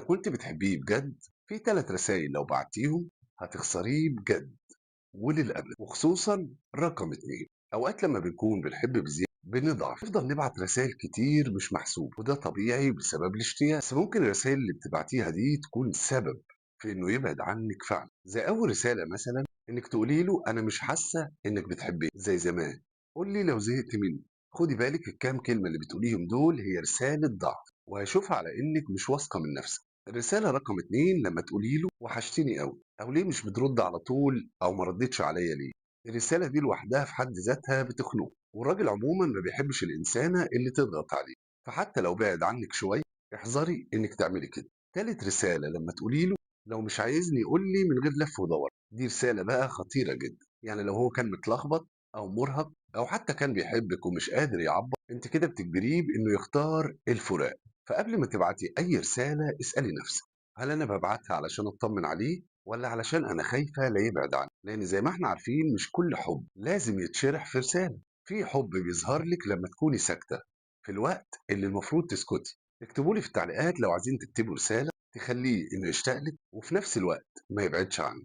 لو كنت بتحبيه بجد في 3 رسايل لو بعتيهم هتخسريه بجد وللأبد، وخصوصا رقم 2. أوقات لما بنكون بنحب بزيادة بنضعف، نفضل نبعت رسائل كتير مش محسوب، وده طبيعي بسبب الاشتياق. بس ممكن الرسائل اللي بتبعتيها دي تكون سبب في إنه يبعد عنك فعلا، زي أول رسالة مثلا إنك تقولي له أنا مش حاسة إنك بتحبيني زي زمان، قول لي لو زهقت مني. خدي بالك الكام كلمة اللي بتقوليهم دول هي رسالة ضعف، وهيشوفها على إنك مش واثقة من نفسك. الرسالة رقم 2 لما تقولي له وحشتني قوي، أو ليه مش بترد على طول، أو ما ردتش عليا ليه. الرسالة دي لوحدها في حد ذاتها بتخنقه، والراجل عموما ما بيحبش الإنسانة اللي تضغط عليه. فحتى لو بعد عنك شوية احذري إنك تعملي كده. تالت رسالة لما تقولي له لو مش عايزني قول لي من غير لف ودور، دي رسالة بقى خطيرة جدا. يعني لو هو كان متلخبط أو مرهق أو حتى كان بيحبك ومش قادر يعبر، انت كده بتجبريه بإنه يختار الفراق. فقبل ما تبعتي أي رسالة اسألي نفسك، هل أنا ببعتها علشان أطمن عليه ولا علشان أنا خايفة لا يبعد عني؟ لأن زي ما احنا عارفين مش كل حب لازم يتشرح في رسالة. في حب بيظهر لك لما تكوني ساكتة في الوقت اللي المفروض تسكتي. اكتبوا لي في التعليقات لو عايزين تكتبوا رسالة تخليه إنه يشتاق لك وفي نفس الوقت ما يبعدش عنك.